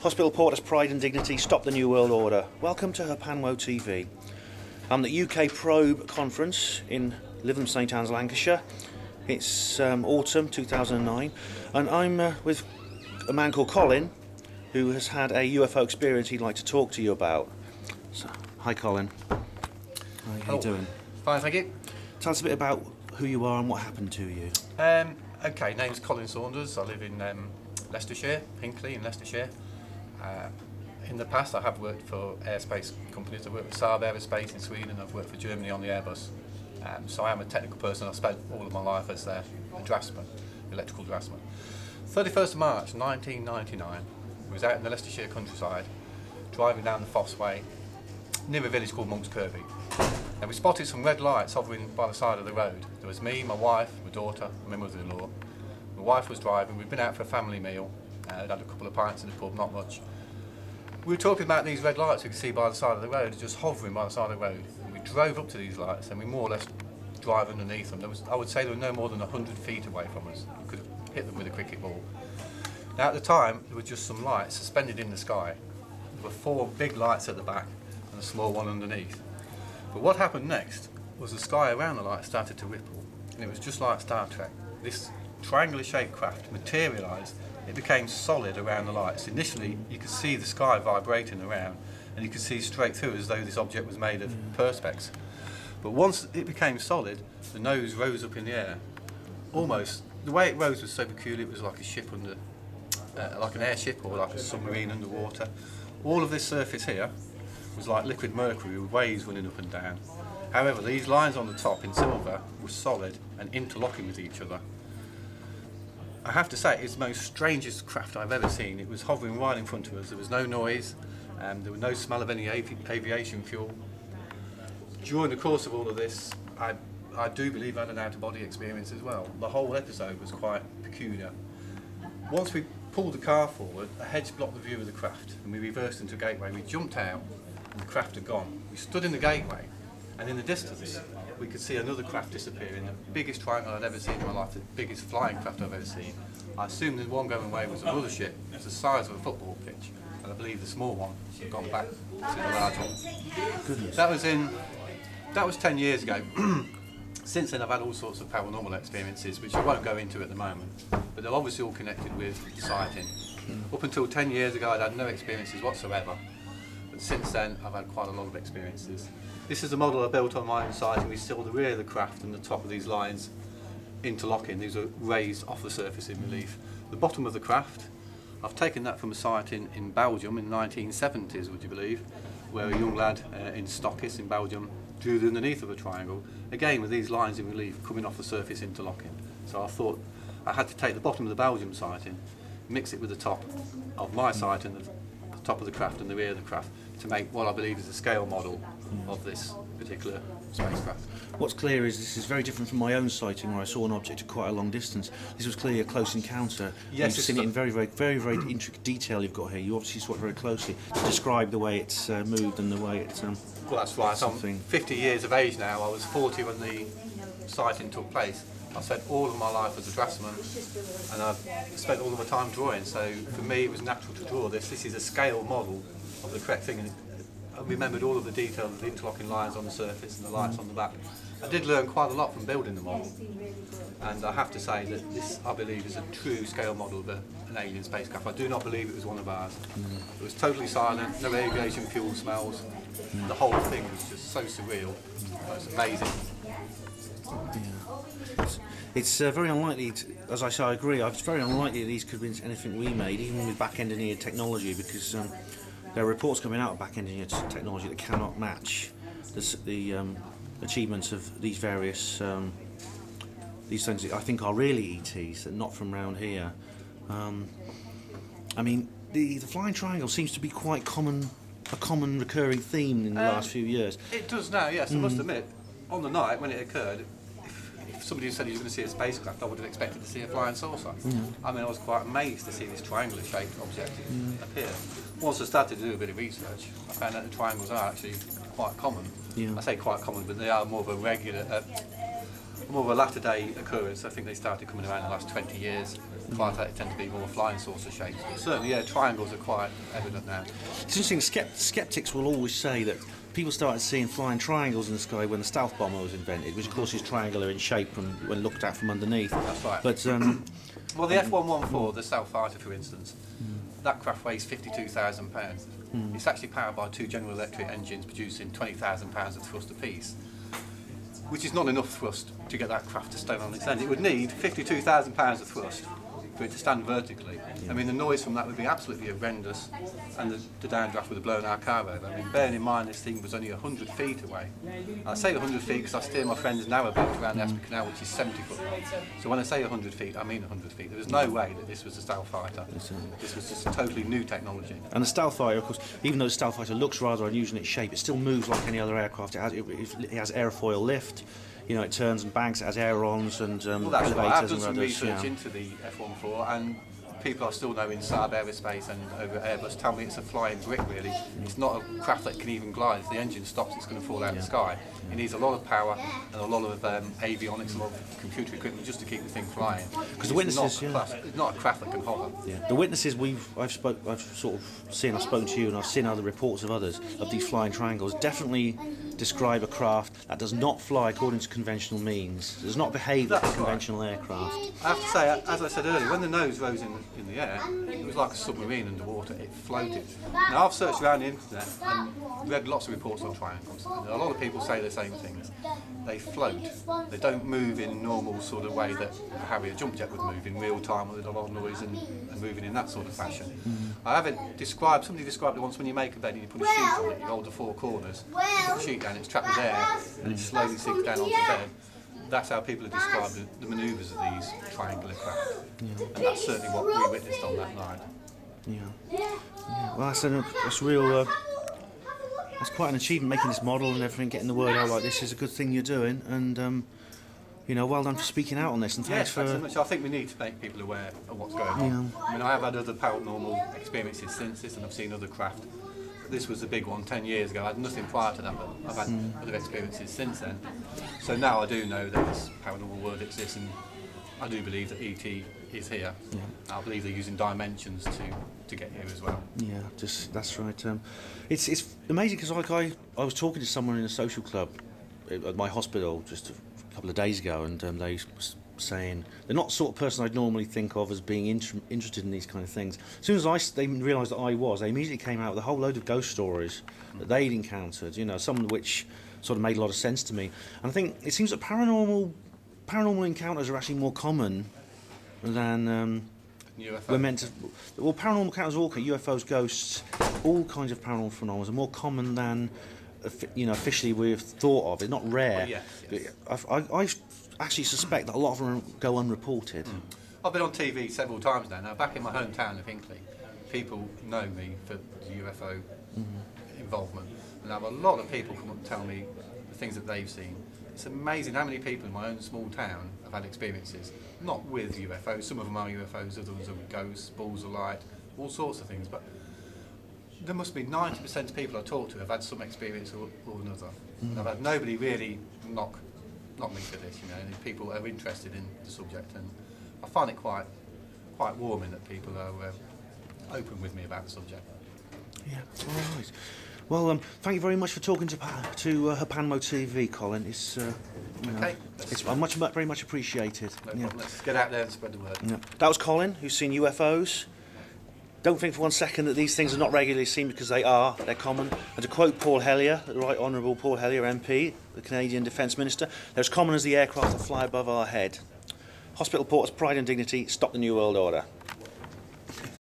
Hospital Porter's Pride and Dignity, Stop the New World Order. Welcome to Herpanwo TV. I'm at the UK Probe Conference in Lytham St Anne's, Lancashire. It's autumn 2009, and I'm with a man called Colin, who has had a UFO experience he'd like to talk to you about. So, hi Colin. How are you doing? Fine, thank you. Tell us a bit about who you are and what happened to you. Okay, name's Colin Saunders. I live in Leicestershire, Hinckley in Leicestershire. In the past I have worked for airspace companies. I've worked with Saab Aerospace in Sweden. I've worked for Germany on the Airbus. So I am a technical person. I've spent all of my life as a draftsman, electrical draftsman. 31st of March 1999, I was out in the Leicestershire countryside, driving down the Foss Way, near a village called Monks Kirby. And we spotted some red lights hovering by the side of the road. There was me, my wife, my daughter, and my mother-in-law. My wife was driving. We'd been out for a family meal. I'd had a couple of pints in the pub, not much. We were talking about these red lights we could see by the side of the road, just hovering by the side of the road. And we drove up to these lights and we more or less drive underneath them. I would say they were no more than 100 feet away from us. We could have hit them with a cricket ball. Now at the time, there were just some lights suspended in the sky. There were 4 big lights at the back and a small one underneath. But what happened next was the sky around the light started to ripple, and it was just like Star Trek. This triangular shaped craft materialised. It became solid around the lights. Initially you could see the sky vibrating around, and you could see straight through as though this object was made of perspex. But once it became solid, the nose rose up in the air. Almost, the way it rose was so peculiar. It was like a ship under, like an airship or like a submarine underwater. All of this surface here was like liquid mercury with waves running up and down. However, these lines on the top in silver were solid and interlocking with each other. I have to say, it's the most strangest craft I've ever seen. It was hovering right in front of us. There was no noise, and there was no smell of any aviation fuel. During the course of all of this, I do believe I had an out-of-body experience as well. The whole episode was quite peculiar. Once we pulled the car forward, a hedge blocked the view of the craft, and we reversed into a gateway. We jumped out, and the craft had gone. We stood in the gateway, and in the distance, we could see another craft disappearing. The biggest triangle I'd ever seen in my life, the biggest flying craft I've ever seen. I assumed the one going away was another ship. It was the size of a football pitch, and I believe the small one had gone back to the large one. Goodness. That was 10 years ago. Since then I've had all sorts of paranormal experiences, which I won't go into at the moment, but they're obviously all connected with sighting. Up until 10 years ago I'd had no experiences whatsoever, but since then I've had quite a lot of experiences. This is a model I built on my own site, and we saw the rear of the craft and the top of these lines interlocking. These are raised off the surface in relief. The bottom of the craft, I've taken that from a site in Belgium in the 1970s, would you believe, where a young lad in Stockis in Belgium drew the underneath of a triangle, again with these lines in relief coming off the surface interlocking. So I thought I had to take the bottom of the Belgium sighting, mix it with the top of my site and the top of the craft and the rear of the craft to make what I believe is a scale model of this particular spacecraft. What's clear is this is very different from my own sighting, where I saw an object at quite a long distance. This was clearly a close encounter. Yes, you've seen it in very intricate detail you've got here. You obviously saw it very closely to describe the way it's moved and the way it's... Well, that's right. I'm 50 years of age now. I was 40 when the sighting took place. I spent all of my life as a draftsman, and I've spent all of my time drawing. So for me, it was natural to draw this. This is a scale model of the correct thing, and I remembered all of the details of the interlocking lines on the surface and the lights on the back. I did learn quite a lot from building the model, and I have to say that this, I believe, is a true scale model of an alien spacecraft. I do not believe it was one of ours. It was totally silent, no aviation fuel smells. The whole thing was just so surreal. It was amazing. Yeah. It's very unlikely, as I say, I agree, it's very unlikely that these could have been anything we made, even with back-engineered technology, because there are reports coming out of back-engineered technology that cannot match the achievements of these various these things that I think are really ETs, and not from around here. I mean, the flying triangle seems to be quite a common recurring theme in the last few years. It does now, yes. I must admit, on the night when it occurred, if somebody said he was going to see a spacecraft, I would have expected to see a flying saucer. I mean, I was quite amazed to see this triangular-shaped object appear. Once I started to do a bit of research, I found out the triangles are actually quite common. Yeah. I say quite common, but they are more of a regular, more of a latter day occurrence. I think they started coming around in the last 20 years. Prior to that, it tend to be more flying saucer shapes. But certainly, yeah, triangles are quite evident now. It's interesting, skeptics will always say that people started seeing flying triangles in the sky when the stealth bomber was invented, which of course is triangular in shape when looked at from underneath. That's right. But well, the F-114, the stealth fighter, for instance, that craft weighs £52,000. It's actually powered by 2 General Electric engines producing 20,000 pounds of thrust apiece, which is not enough thrust to get that craft to stand on its end. It would need 52,000 pounds of thrust for it to stand vertically. Yeah. I mean, the noise from that would be absolutely horrendous, and the downdraft would have blown our car over. I mean, bearing in mind this thing was only 100 feet away. I say 100 feet because I steer my friend's narrowboat around the Aspen Canal, which is 70 foot long. So when I say 100 feet, I mean 100 feet. There was no way that this was a stealth fighter. This was just totally new technology. And the stealth fighter, of course, even though the stealth fighter looks rather unusual in its shape, it still moves like any other aircraft. It has airfoil lift. You know, it turns and banks, it has ailerons and well, that's elevators right. I've done and some rudders, research into the F-114, and people I still know in Saab Aerospace and over Airbus tell me it's a flying brick, really. It's not a craft that can even glide. If the engine stops, it's going to fall out of the sky. It needs a lot of power and a lot of avionics, a lot of computer equipment just to keep the thing flying. Because the witnesses, it's not a craft that can hover. Yeah. The witnesses I've sort of seen, I've spoken to you, and I've seen other reports of others of these flying triangles. Definitely describe a craft that does not fly according to conventional means. Does not behave like a conventional aircraft. I have to say, as I said earlier, when the nose rose in the air, it was like a submarine underwater. It floated. Now I've searched around the internet and read lots of reports on triangles. And a lot of people say the same things. They float. They don't move in a normal sort of way that a Harrier jump jet would move in real time with a lot of noise and moving in that sort of fashion. I have it described. Somebody described it once when you make a bed and you put a sheet on it. You hold the 4 corners, put the sheet down, it's trapped with air, and it slowly sinks down onto the bed. That's how people have described the manoeuvres of these triangular craft. Yeah. And that's certainly what we witnessed on that night. Yeah. Well, that's real. That's quite an achievement, making this model and everything, getting the word out like this is a good thing you're doing, and you know, well done for speaking out on this. And thanks for. So much. I think we need to make people aware of what's going on. I mean, I have had other paranormal experiences since this, and I've seen other craft. This was a big one 10 years ago. I had nothing prior to that, but I've had other experiences since then. So now I do know that this paranormal world exists, and I do believe that ET is here. Yeah. I believe they're using dimensions to get here as well. Yeah, that's right. It's amazing because I was talking to someone in a social club at my hospital just a couple of days ago, and they were saying they're not the sort of person I'd normally think of as being interested in these kind of things. As soon as they realised that I was, they immediately came out with a whole load of ghost stories that they'd encountered. You know, some of which sort of made a lot of sense to me. And I think it seems that paranormal encounters are actually more common than UFO. we're meant to. Well, paranormal encounters are all UFOs, ghosts, all kinds of paranormal phenomena are more common than officially we've thought of. It's not rare. Well, yes. I actually suspect that a lot of them go unreported. I've been on TV several times now. Now, back in my hometown of Hinckley, people know me for the UFO involvement. And I have a lot of people come up and tell me the things that they've seen. It's amazing how many people in my own small town have had experiences, not with UFOs. Some of them are UFOs, others are ghosts, balls of light, all sorts of things. But there must be 90% of people I talk to have had some experience or another. And I've had nobody really knock me for this, and people are interested in the subject, and I find it quite warming that people are open with me about the subject. Yeah, all right. Well, thank you very much for talking to Hapanmo TV, Colin. It's okay. It's very much appreciated. No problem. Let's get out there and spread the word. Yeah. That was Colin, who's seen UFOs. Don't think for one second that these things are not regularly seen, because they're common. And to quote Paul Hellyer, the Right Honourable Paul Hellyer MP, the Canadian Defence Minister, they're as common as the aircraft that fly above our head. Hospital Porters, pride and dignity, stop the New World Order.